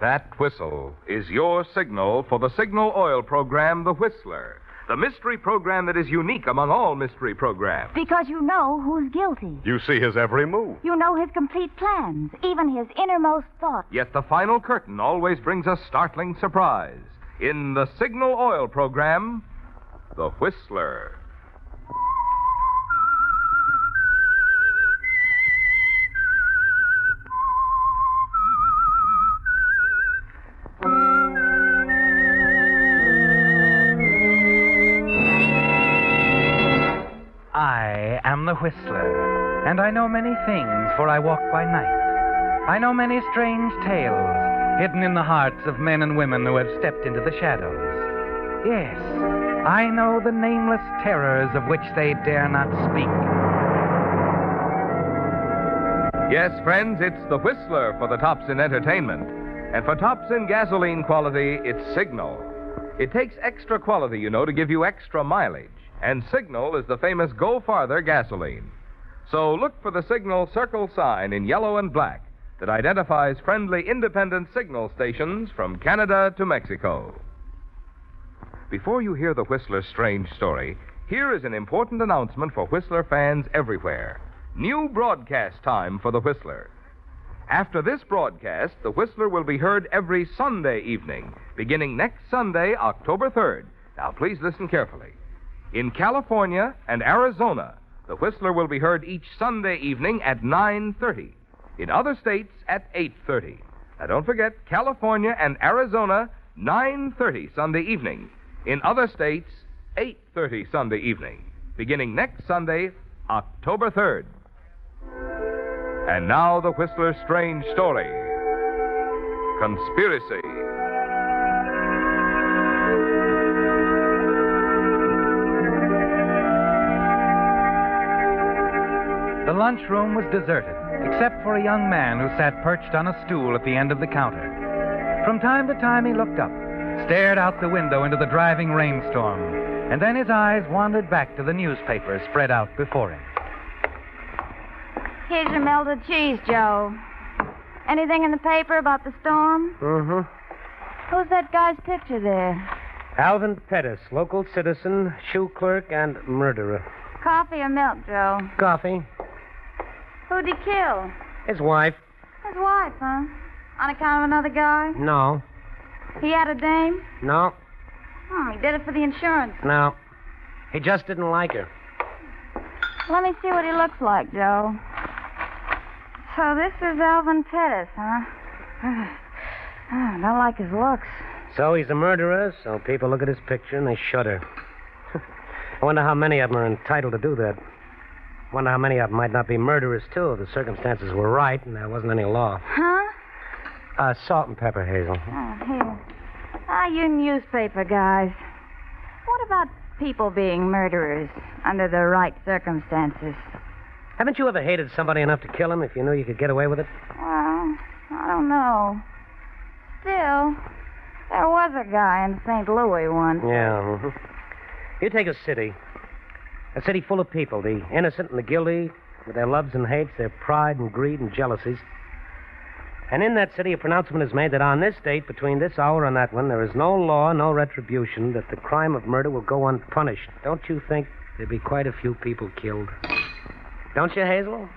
That whistle is your signal for the signal oil program, The Whistler. The mystery program that is unique among all mystery programs. Because you know who's guilty. You see his every move. You know his complete plans, even his innermost thoughts. Yet the final curtain always brings a startling surprise. In the signal oil program, The Whistler. I am the Whistler, and I know many things, for I walk by night. I know many strange tales hidden in the hearts of men and women who have stepped into the shadows. Yes, I know the nameless terrors of which they dare not speak. Yes, friends, it's The Whistler for the tops in entertainment. And for tops in gasoline quality, it's Signal. It takes extra quality, you know, to give you extra mileage. And Signal is the famous Go Farther gasoline. So look for the Signal circle sign in yellow and black that identifies friendly independent signal stations from Canada to Mexico. Before you hear the Whistler's strange story, here is an important announcement for Whistler fans everywhere. New broadcast time for the Whistler. After this broadcast, the Whistler will be heard every Sunday evening, beginning next Sunday, October 3rd. Now, please listen carefully. In California and Arizona, the Whistler will be heard each Sunday evening at 9:30. In other states, at 8:30. Now, don't forget, California and Arizona, 9:30 Sunday evening. In other states, 8:30 Sunday evening. Beginning next Sunday, October 3rd. And now the Whistler's strange story. Conspiracy. The lunchroom was deserted, except for a young man who sat perched on a stool at the end of the counter. From time to time, he looked up, stared out the window into the driving rainstorm, and then his eyes wandered back to the newspaper spread out before him. Here's your melted cheese, Joe. Anything in the paper about the storm? Mm-hmm. Who's that guy's picture there? Alvin Pettis, local citizen, shoe clerk, and murderer. Coffee or milk, Joe? Coffee. Who'd he kill? His wife. His wife, huh? On account of another guy? No. He had a dame? No. He did it for the insurance. No. He just didn't like her. Let me see what he looks like, Joe. So this is Alvin Pettis, huh? I don't like his looks. So he's a murderer, so people look at his picture and they shudder. I wonder how many of them are entitled to do that. I wonder how many of them might not be murderers, too, if the circumstances were right and there wasn't any law. Huh? Salt and pepper, Hazel. Oh, here. You newspaper guys. What about people being murderers under the right circumstances? Haven't you ever hated somebody enough to kill him if you knew you could get away with it? Well, I don't know. Still, there was a guy in St. Louis once. Yeah. Mm-hmm. You take a city full of people, the innocent and the guilty, with their loves and hates, their pride and greed and jealousies. And in that city, a pronouncement is made that on this date, between this hour and that one, there is no law, no retribution, that the crime of murder will go unpunished. Don't you think there'd be quite a few people killed? Don't you, Hazel?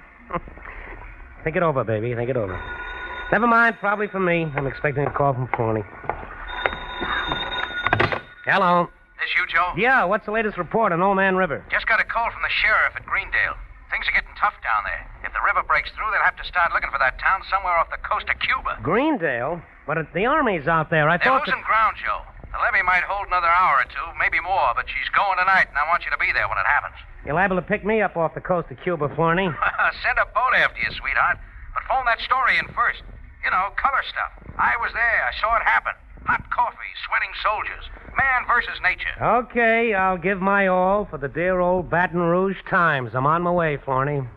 Think it over, baby. Think it over. Never mind, probably for me. I'm expecting a call from Forney. Hello. This you, Joe? Yeah, what's the latest report on Old Man River? Just got a call from the sheriff at Greendale. Things are getting tough down there. If the river breaks through, they'll have to start looking for that town somewhere off the coast of Cuba. Greendale? But the army's out there. They're losing ground, Joe. The levee might hold another hour or two, maybe more, but she's going tonight, and I want you to be there when it happens. You're liable to pick me up off the coast of Cuba, Flarney. Send a boat after you, sweetheart. But phone that story in first. You know, color stuff. I was there. I saw it happen. Hot coffee, sweating soldiers. Man versus nature. Okay, I'll give my all for the dear old Baton Rouge Times. I'm on my way, Flarney.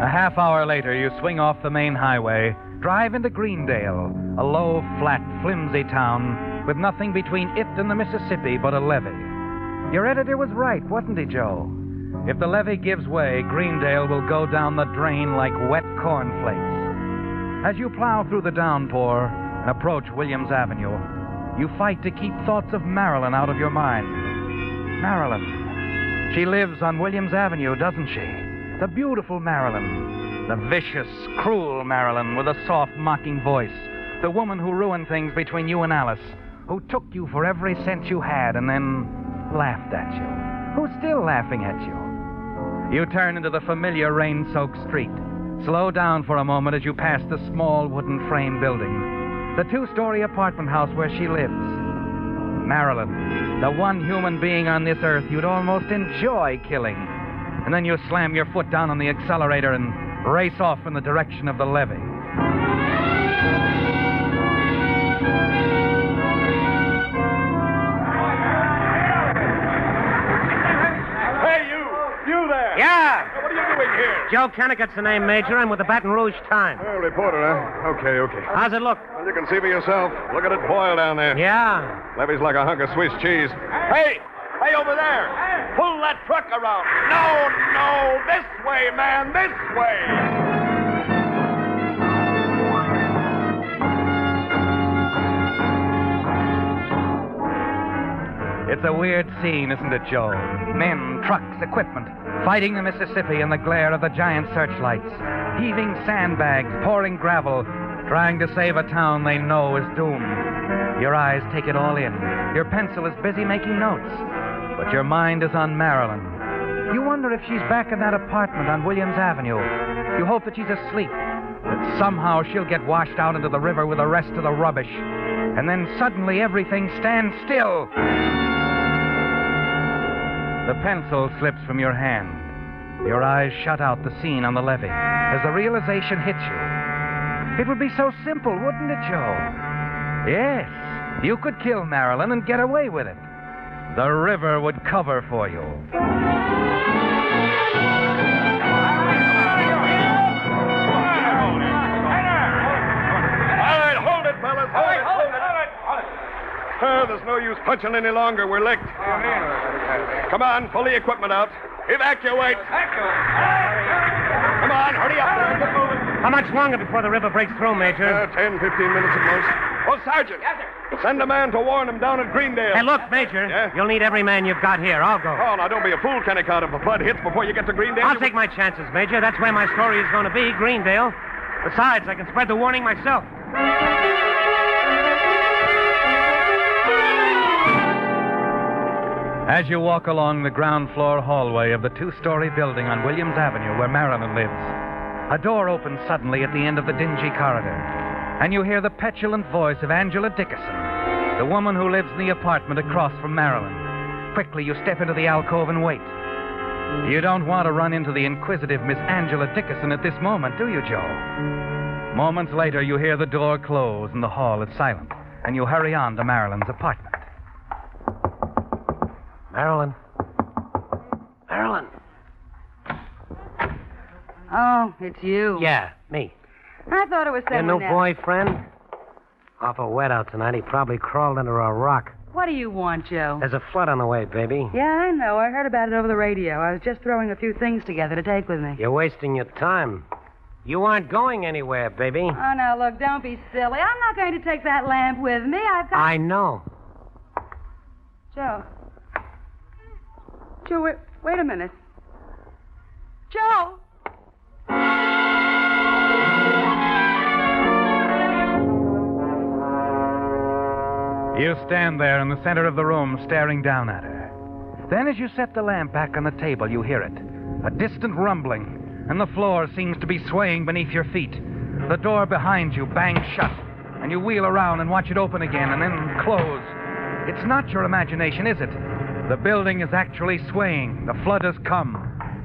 A half hour later, you swing off the main highway, drive into Greendale, a low, flat, flimsy town with nothing between it and the Mississippi but a levee. Your editor was right, wasn't he, Joe? If the levee gives way, Greendale will go down the drain like wet cornflakes. As you plow through the downpour and approach Williams Avenue, you fight to keep thoughts of Marilyn out of your mind. Marilyn. She lives on Williams Avenue, doesn't she? The beautiful Marilyn. The vicious, cruel Marilyn with a soft, mocking voice. The woman who ruined things between you and Alice. Who took you for every cent you had and then laughed at you. Who's still laughing at you. You turn into the familiar rain-soaked street. Slow down for a moment as you pass the small wooden frame building. The 2-story apartment house where she lives. Marilyn, the one human being on this earth you'd almost enjoy killing. And then you slam your foot down on the accelerator and race off in the direction of the levee. Hey, you there. Yeah. What are you doing here? Joe Kennicott's the name, Major. I'm with the Baton Rouge Times. Oh, reporter, huh? Okay. How's it look? Well, you can see for yourself. Look at it boil down there. Yeah. Levee's like a hunk of Swiss cheese. Hey, over there. Pull that truck around. No, this way, man, this way. It's a weird scene, isn't it, Joe? Men, trucks, equipment, fighting the Mississippi in the glare of the giant searchlights, heaving sandbags, pouring gravel, trying to save a town they know is doomed. Your eyes take it all in. Your pencil is busy making notes. But your mind is on Marilyn. You wonder if she's back in that apartment on Williams Avenue. You hope that she's asleep, that somehow she'll get washed out into the river with the rest of the rubbish. And then suddenly everything stands still. The pencil slips from your hand. Your eyes shut out the scene on the levee as the realization hits you. It would be so simple, wouldn't it, Joe? Yes, you could kill Marilyn and get away with it. The river would cover for you. All right, hold it, fellas. Hold it. There's no use punching any longer. We're licked. Come on, pull the equipment out. Evacuate. Come on, hurry up. Get moving. How much longer before the river breaks through, Major? 10, 15 minutes at most. Oh, Sergeant. Yes, sir. Send a man to warn him down at Greendale. Hey, look, Major. Yeah? You'll need every man you've got here. I'll go. Oh, now don't be a fool, Kennicott. If the flood hits before you get to Greendale... I'll take my chances, Major. That's where my story is going to be, Greendale. Besides, I can spread the warning myself. As you walk along the ground floor hallway of the 2-story building on Williams Avenue where Marilyn lives, a door opens suddenly at the end of the dingy corridor, and you hear the petulant voice of Angela Dickerson, the woman who lives in the apartment across from Marilyn. Quickly, you step into the alcove and wait. You don't want to run into the inquisitive Miss Angela Dickerson at this moment, do you, Joe? Moments later, you hear the door close and the hall is silent, and you hurry on to Marilyn's apartment. Marilyn. Oh, it's you. Yeah, me. I thought it was Your someone new else. boyfriend? Awful wet out tonight. He probably crawled under a rock. What do you want, Joe? There's a flood on the way, baby. Yeah, I know. I heard about it over the radio. I was just throwing a few things together to take with me. You're wasting your time. You aren't going anywhere, baby. Oh, now, look, don't be silly. I'm not going to take that lamp with me. I've got... I know. Joe. Joe, wait a minute. Joe! You stand there in the center of the room, staring down at her. Then, as you set the lamp back on the table, you hear it. A distant rumbling, and the floor seems to be swaying beneath your feet. The door behind you bangs shut, and you wheel around and watch it open again and then close. It's not your imagination, is it? The building is actually swaying. The flood has come.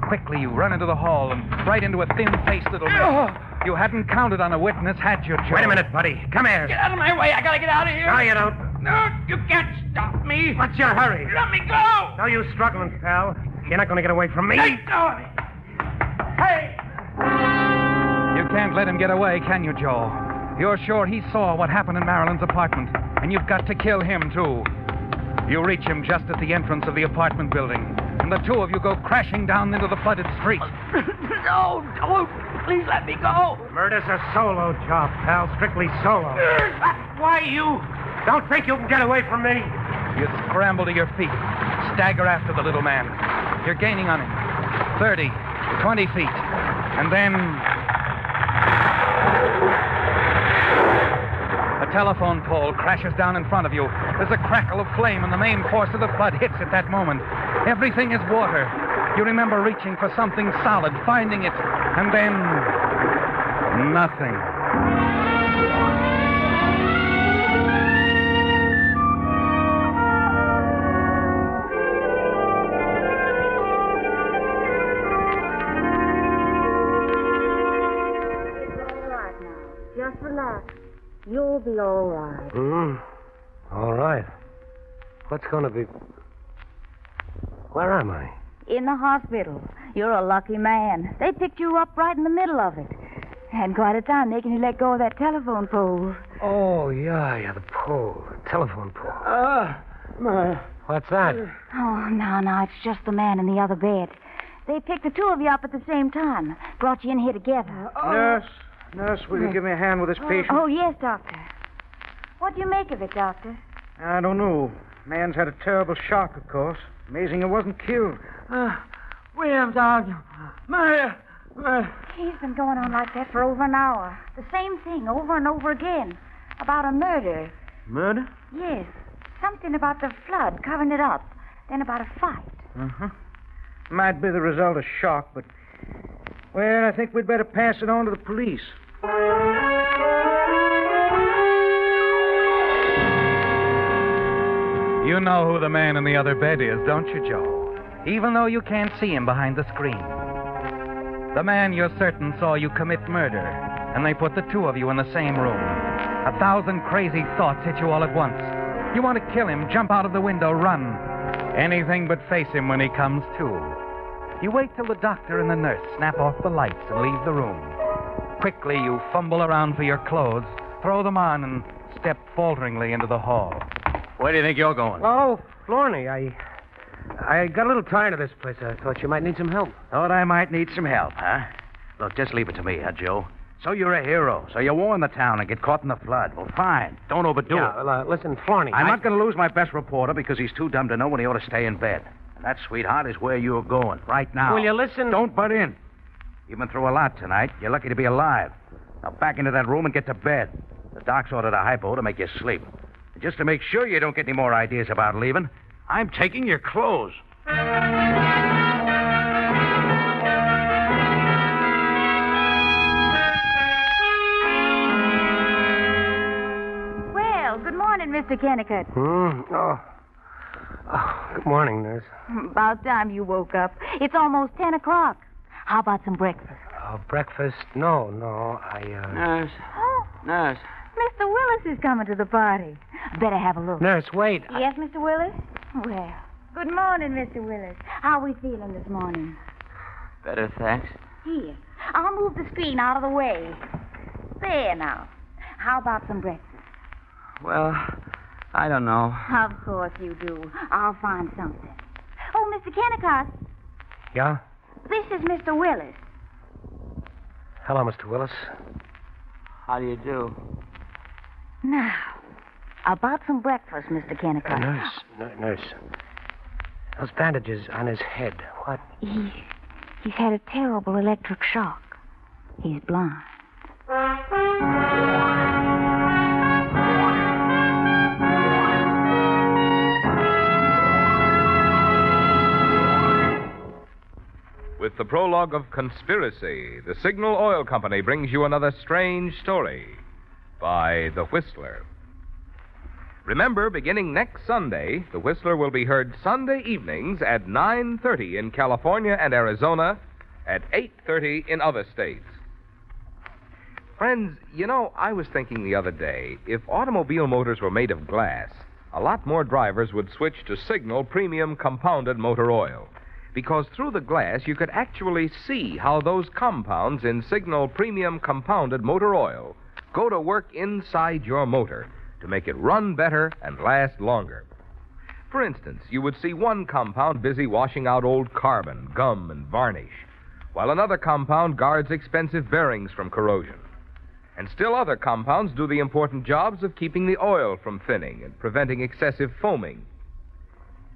Quickly, you run into the hall and right into a thin-faced little man. You hadn't counted on a witness, had you, Joe? Wait a minute, buddy. Come here. Get out of my way. I gotta get out of here. No, you don't. No, you can't stop me. What's your hurry? Let me go. No use struggling, pal. You're not going to get away from me. Let go. Hey. You can't let him get away, can you, Joe? You're sure he saw what happened in Marilyn's apartment, and you've got to kill him, too. You reach him just at the entrance of the apartment building. and the two of you go crashing down into the flooded street. No, don't. Please let me go. Murder's a solo job, pal. Strictly solo. Why you? Don't think you can get away from me. You scramble to your feet, stagger after the little man. You're gaining on him. 30, 20 feet. And then... a telephone pole crashes down in front of you. There's a crackle of flame, and the main force of the flood hits at that moment. Everything is water. You remember reaching for something solid, finding it, and then... nothing. Just relax. You'll be all right. All right. What's going to be... Where am I? In the hospital. You're a lucky man. They picked you up right in the middle of it. Had quite a time making you let go of that telephone pole. Oh, yeah, the pole. Telephone pole. What's that? Oh, no, it's just the man in the other bed. They picked the two of you up at the same time. Brought you in here together. Nurse, will you give me a hand with this patient? Oh, yes, Doctor. What do you make of it, Doctor? I don't know. Man's had a terrible shock, of course. Amazing he wasn't killed. William, Doctor. Murder. He's been going on like that for over an hour. The same thing over and over again. About a murder. Murder? Yes. Something about the flood covering it up. Then about a fight. Uh-huh. Might be the result of shock, but... well, I think we'd better pass it on to the police. You know who the man in the other bed is, don't you, Joe? Even though you can't see him behind the screen. The man you're certain saw you commit murder, and they put the two of you in the same room. 1,000 crazy thoughts hit you all at once. You want to kill him, jump out of the window, run. Anything but face him when he comes to. You wait till the doctor and the nurse snap off the lights and leave the room. Quickly, you fumble around for your clothes, throw them on, and step falteringly into the hall. Where do you think you're going? Oh, Florney, I got a little tired of this place. I thought you might need some help. Thought I might need some help, huh? Look, just leave it to me, huh, Joe? So you're a hero. So you warn the town and get caught in the flood. Well, fine. Don't overdo it. Yeah, listen, Florney. I'm not going to lose my best reporter because he's too dumb to know when he ought to stay in bed. And that, sweetheart, is where you're going right now. Will you listen? Don't butt in. You've been through a lot tonight. You're lucky to be alive. Now back into that room and get to bed. The doc's ordered a hypo to make you sleep. And just to make sure you don't get any more ideas about leaving, I'm taking your clothes. Well, good morning, Mr. Kennicott. Oh, good morning, nurse. About time you woke up. It's almost 10 o'clock. How about some breakfast? Breakfast? No, Nurse. Oh, Nurse. Mr. Willis is coming to the party. Better have a look. Nurse, wait. Yes, Mr. Willis? Well, good morning, Mr. Willis. How are we feeling this morning? Better, thanks. Here, I'll move the screen out of the way. There now. How about some breakfast? Well, I don't know. Of course you do. I'll find something. Oh, Mr. Kennicott, Yeah? this is Mr. Willis. Hello, Mr. Willis. How do you do? Now, about some breakfast, Mr. Kennicott. Nurse. Those bandages on his head. What? He's had a terrible electric shock. He's blind. With the prologue of Conspiracy, the Signal Oil Company brings you another strange story by The Whistler. Remember, beginning next Sunday, The Whistler will be heard Sunday evenings at 9:30 in California and Arizona, at 8:30 in other states. Friends, you know, I was thinking the other day, if automobile motors were made of glass, a lot more drivers would switch to Signal Premium Compounded Motor Oil. Because through the glass, you could actually see how those compounds in Signal Premium Compounded Motor Oil go to work inside your motor to make it run better and last longer. For instance, you would see one compound busy washing out old carbon, gum, and varnish, while another compound guards expensive bearings from corrosion. And still other compounds do the important jobs of keeping the oil from thinning and preventing excessive foaming.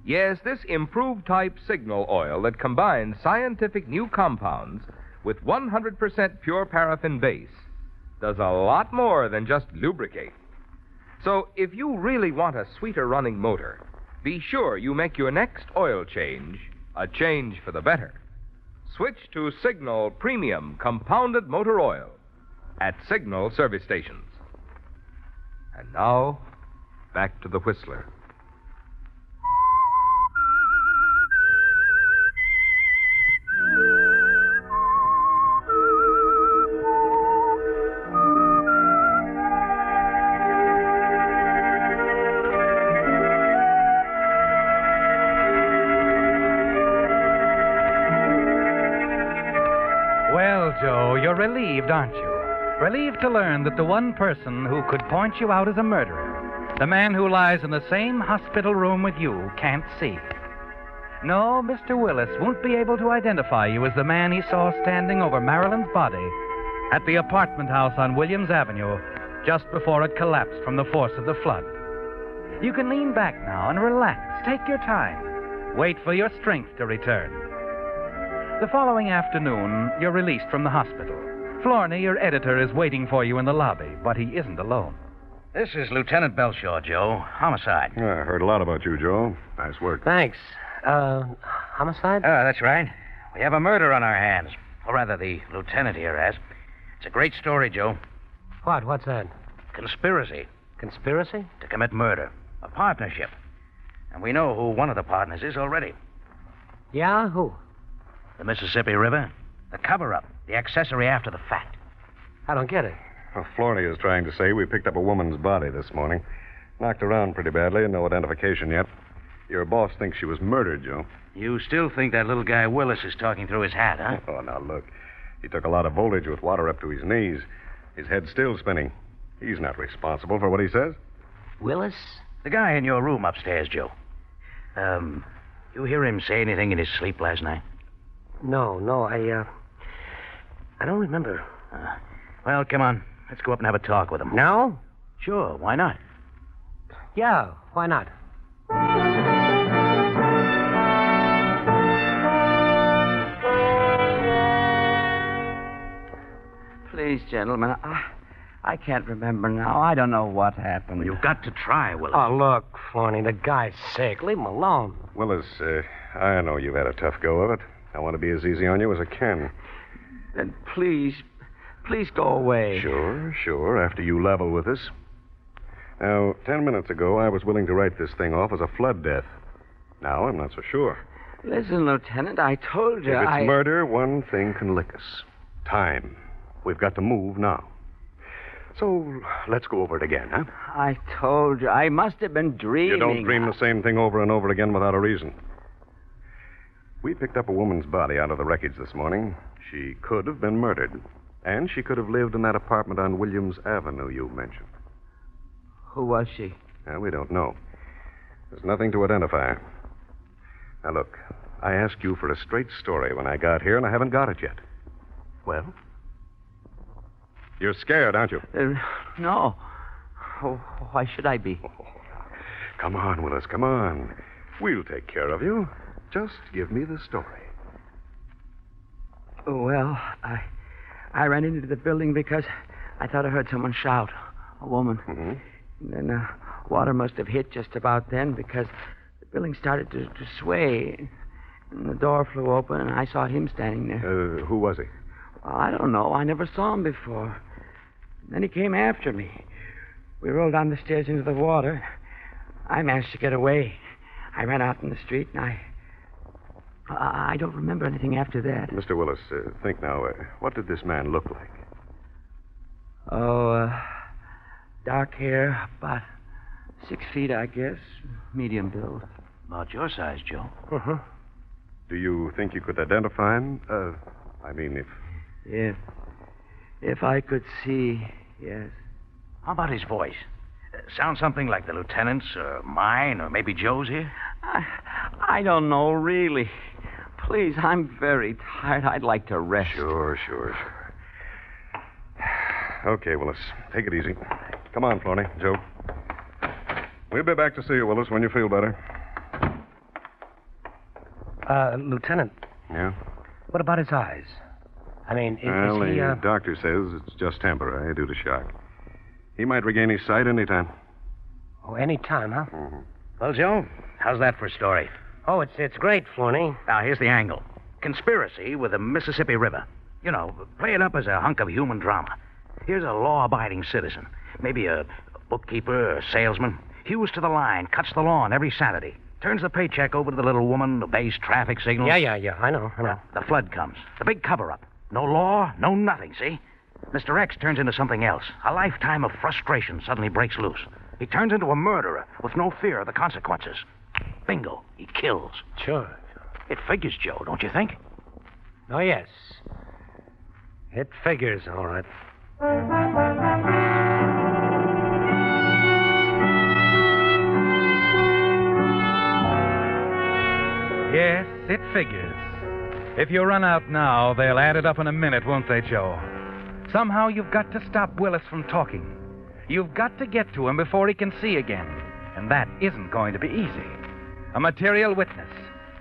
Yes, this improved type signal oil that combines scientific new compounds with 100% pure paraffin base does a lot more than just lubricate. So if you really want a sweeter running motor, be sure you make your next oil change a change for the better. Switch to Signal Premium Compounded Motor Oil at Signal service stations. And now, back to the Whistler. Well, Joe, you're relieved, aren't you? Relieved to learn that the one person who could point you out as a murderer, the man who lies in the same hospital room with you, can't see. No, Mr. Willis won't be able to identify you as the man he saw standing over Marilyn's body at the apartment house on Williams Avenue just before it collapsed from the force of the flood. You can lean back now and relax. Take your time. Wait for your strength to return. The following afternoon, you're released from the hospital. Florney, your editor, is waiting for you in the lobby, but he isn't alone. This is Lieutenant Belshaw, Joe. Homicide. Yeah, I heard a lot about you, Joe. Nice work. Thanks. Homicide? That's right. We have a murder on our hands. Or rather, the lieutenant here has. It's a great story, Joe. What? What's that? Conspiracy Conspiracy? to commit murder. A partnership. And we know who one of the partners is already. Yeah? Who? The Mississippi River. The cover-up. The accessory after the fact. I don't get it. Well, Florney is trying to say we picked up a woman's body this morning. Knocked around pretty badly and no identification yet. Your boss thinks she was murdered, Joe. You still think that little guy Willis is talking through his hat, huh? Oh, now look. He took a lot of voltage with water up to his knees. His head's still spinning. He's not responsible for what he says. Willis? The guy in your room upstairs, Joe. You hear him say anything in his sleep last night? No, I don't remember. Well, come on. Let's go up and have a talk with him. Now? Sure, why not? Yeah, why not? Please, gentlemen, I can't remember now. I don't know what happened. Well, you've got to try, Willis. Oh, look, Florney, the guy's sick. Leave him alone. Willis, I know you've had a tough go of it. I want to be as easy on you as I can. Then please go away. Sure, after you level with us. Now, 10 minutes ago, I was willing to write this thing off as a flood death. Now, I'm not so sure. Listen, Lieutenant, I told you If it's murder, one thing can lick us. Time. We've got to move now. So, let's go over it again, huh? I told you. I must have been dreaming. You don't dream the same thing over and over again without a reason. We picked up a woman's body out of the wreckage this morning. She could have been murdered. And she could have lived in that apartment on Williams Avenue you mentioned. Who was she? We don't know. There's nothing to identify. Now, look, I asked you for a straight story when I got here, and I haven't got it yet. Well? You're scared, aren't you? No. Oh, why should I be? Come on, Willis, come on. We'll take care of you. Just give me the story. Well, I ran into the building because I thought I heard someone shout. A woman. Mm-hmm. And then water must have hit just about then because the building started to sway. And the door flew open, and I saw him standing there. Who was he? Well, I don't know. I never saw him before. Then he came after me. We rolled down the stairs into the water. I managed to get away. I ran out in the street, and I don't remember anything after that. Mr. Willis, think now. What did this man look like? Oh, dark hair, about 6 feet, I guess. Medium build. About your size, Joe. Uh-huh. Do you think you could identify him? If I could see, yes. How about his voice? Sound something like the lieutenant's or mine or maybe Joe's here? I don't know, really. Please, I'm very tired. I'd like to rest. Sure. Okay, Willis. Take it easy. Come on, Florney. Joe. We'll be back to see you, Willis, when you feel better. Lieutenant, Yeah? what about his eyes? I mean, Well, is he, the doctor says it's just temporary due to shock. He might regain his sight any time. Oh, any time, huh? Mm-hmm. Well, Joe, how's that for a story? Oh, it's great, Florney. Now, here's the angle. Conspiracy with the Mississippi River. You know, play it up as a hunk of human drama. Here's a law-abiding citizen, maybe a bookkeeper or salesman, hews to the line, cuts the lawn every Saturday, turns the paycheck over to the little woman, obeys traffic signals. Yeah, I know. The flood comes. The big cover-up. No law, no nothing, see? Mr. X turns into something else. A lifetime of frustration suddenly breaks loose. He turns into a murderer with no fear of the consequences. Bingo. He kills. Sure. It figures, Joe, don't you think? Oh, yes. It figures, all right. Yes, it figures. If you run out now, they'll add it up in a minute, won't they, Joe? Somehow you've got to stop Willis from talking. You've got to get to him before he can see again. And that isn't going to be easy. A material witness.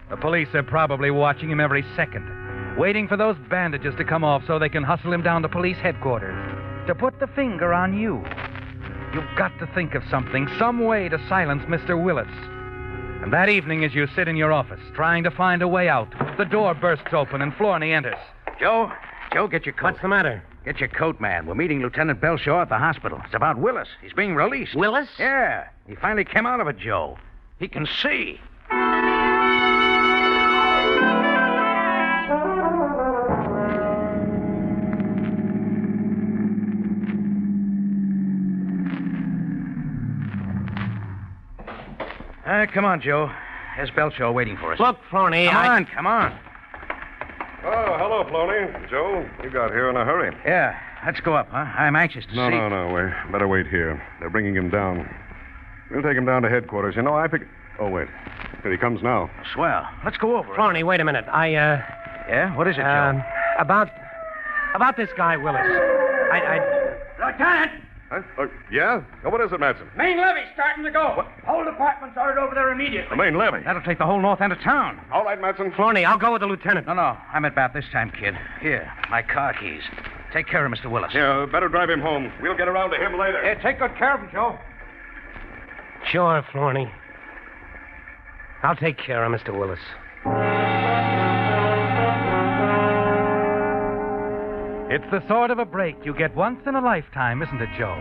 The police are probably watching him every second, waiting for those bandages to come off so they can hustle him down to police headquarters to put the finger on you. You've got to think of something, some way to silence Mr. Willis. And that evening, as you sit in your office, trying to find a way out, the door bursts open and Florney enters. Joe, get your coat. What's the matter? Get your coat, man. We're meeting Lieutenant Belshaw at the hospital. It's about Willis. He's being released. Willis? Yeah. He finally came out of it, Joe. He can see. Come on, Joe. There's Belshaw waiting for us. Look, Florney, Come on. Oh, hello, Floney. Joe, you got here in a hurry. Yeah, let's go up, huh? I'm anxious to see. No. We better wait here. They're bringing him down. We'll take him down to headquarters. You know, I think... Oh, wait. Here he comes now. Swell. Let's go over it. Florney, wait a minute. Yeah? What is it, Joe? About this guy, Willis. Lieutenant! Huh? Yeah? Oh, what is it, Madsen? Main levee's starting to go. What? Whole department's ordered over there immediately. The main levee. That'll take the whole north end of town. All right, Madsen. Florney, I'll go with the lieutenant. No. I'm at bat this time, kid. Here, my car keys. Take care of Mr. Willis. Yeah, better drive him home. We'll get around to him later. Yeah, take good care of him, Joe. Sure, Florney. I'll take care of Mr. Willis. It's the sort of a break you get once in a lifetime, isn't it, Joe?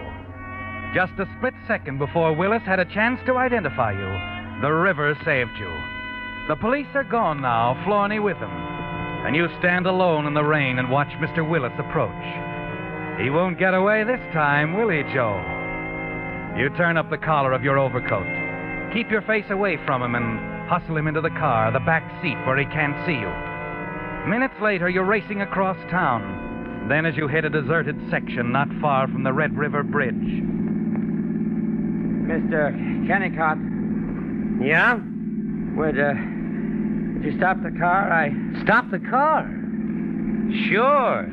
Just a split second before Willis had a chance to identify you, the river saved you. The police are gone now, Florney with them. And you stand alone in the rain and watch Mr. Willis approach. He won't get away this time, will he, Joe? You turn up the collar of your overcoat. Keep your face away from him and hustle him into the car, the back seat where he can't see you. Minutes later, you're racing across town. Then as you hit a deserted section not far from the Red River Bridge. Mr. Kennicott, Yeah? would you stop the car? Stop the car? Sure.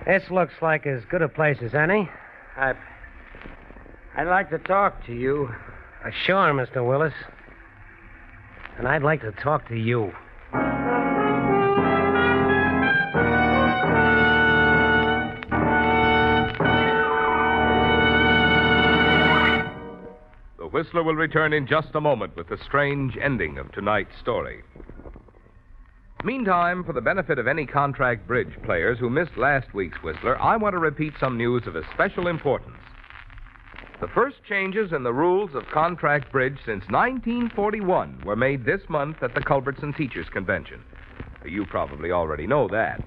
This looks like as good a place as any. I'd like to talk to you. Sure, Mr. Willis. And I'd like to talk to you. The Whistler will return in just a moment with the strange ending of tonight's story. Meantime, for the benefit of any contract bridge players who missed last week's Whistler, I want to repeat some news of especial importance. The first changes in the rules of contract bridge since 1941 were made this month at the Culbertson Teachers Convention. You probably already know that.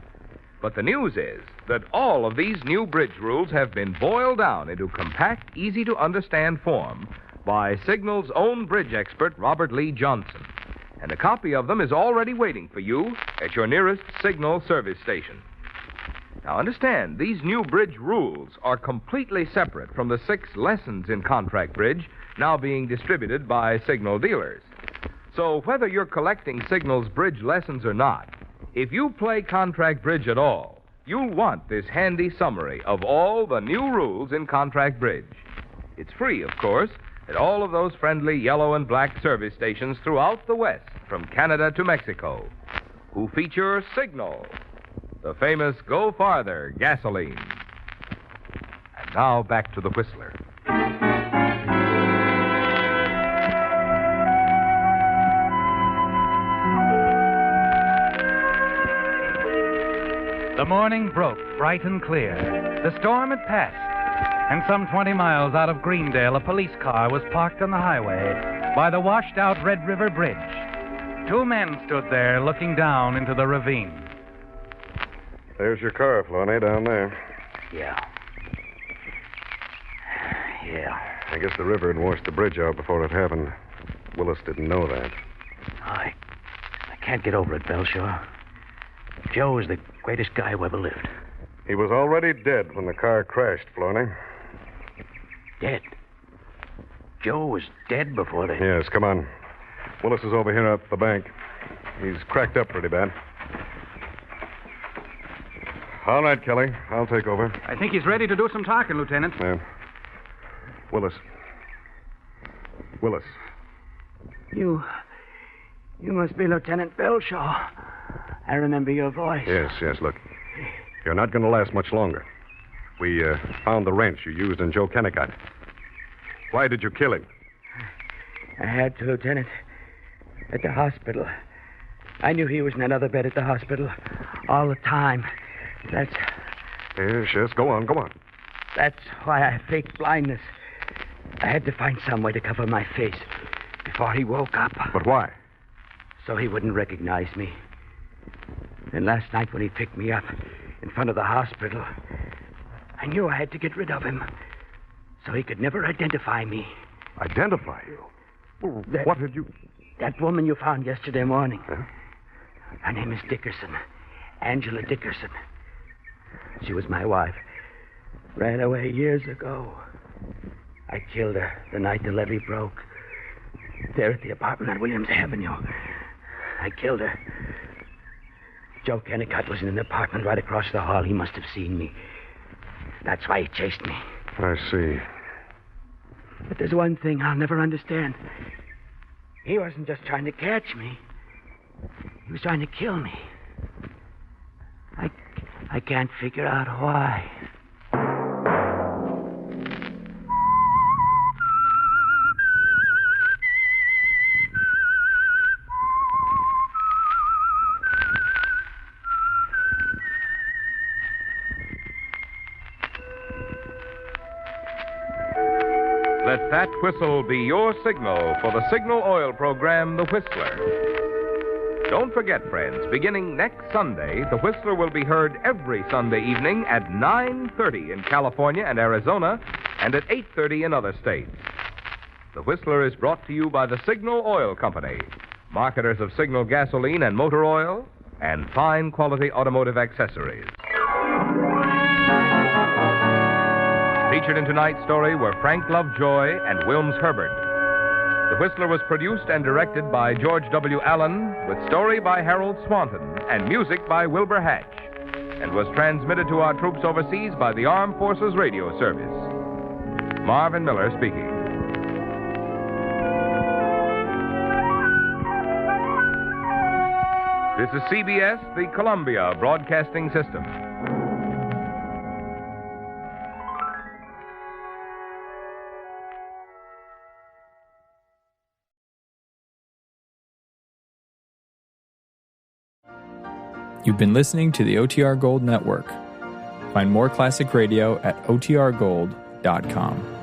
But the news is that all of these new bridge rules have been boiled down into compact, easy-to-understand form by Signal's own bridge expert, Robert Lee Johnson. And a copy of them is already waiting for you at your nearest Signal service station. Now, understand, these new bridge rules are completely separate from the 6 lessons in contract bridge now being distributed by signal dealers. So whether you're collecting Signal's bridge lessons or not, if you play contract bridge at all, you'll want this handy summary of all the new rules in contract bridge. It's free, of course, at all of those friendly yellow and black service stations throughout the West, from Canada to Mexico, who feature Signal, the famous Go Farther gasoline. And now back to the Whistler. The morning broke bright and clear. The storm had passed, and some 20 miles out of Greendale, a police car was parked on the highway by the washed-out Red River Bridge. 2 men stood there looking down into the ravine. There's your car, Floney, down there. Yeah. I guess the river had washed the bridge out before it happened. Willis didn't know that. I can't get over it, Belshaw. Joe is the greatest guy who ever lived. He was already dead when the car crashed, Floney. Dead? Joe was dead before they... Yes, come on. Willis is over here at the bank. He's cracked up pretty bad. All right, Kelly. I'll take over. I think he's ready to do some talking, Lieutenant. Willis. You must be Lieutenant Belshaw. I remember your voice. Yes, look. You're not going to last much longer. We found the wrench you used in Joe Kennicott. Why did you kill him? I had to, Lieutenant. At the hospital. I knew he was in another bed at the hospital all the time. Yes, go on. That's why I faked blindness. I had to find some way to cover my face before he woke up. But why? So he wouldn't recognize me. Then last night when he picked me up in front of the hospital, I knew I had to get rid of him so he could never identify me. Identify you? What did you... That woman you found yesterday morning. Huh? Her name is Dickerson. Angela Dickerson. She was my wife. Ran away years ago. I killed her the night the levee broke. There at the apartment on Williams Avenue. I killed her. Joe Kennicott was in an apartment right across the hall. He must have seen me. That's why he chased me. I see. But there's one thing I'll never understand. He wasn't just trying to catch me. He was trying to kill me. I can't figure out why. Let that whistle be your signal for the Signal Oil program, The Whistler. Don't forget, friends, beginning next Sunday, The Whistler will be heard every Sunday evening at 9:30 in California and Arizona and at 8:30 in other states. The Whistler is brought to you by the Signal Oil Company, marketers of Signal gasoline and motor oil and fine quality automotive accessories. Featured in tonight's story were Frank Lovejoy and Wilms Herbert. The Whistler was produced and directed by George W. Allen, with story by Harold Swanton and music by Wilbur Hatch, and was transmitted to our troops overseas by the Armed Forces Radio Service. Marvin Miller speaking. This is CBS, the Columbia Broadcasting System. You've been listening to the OTR Gold Network. Find more classic radio at otrgold.com.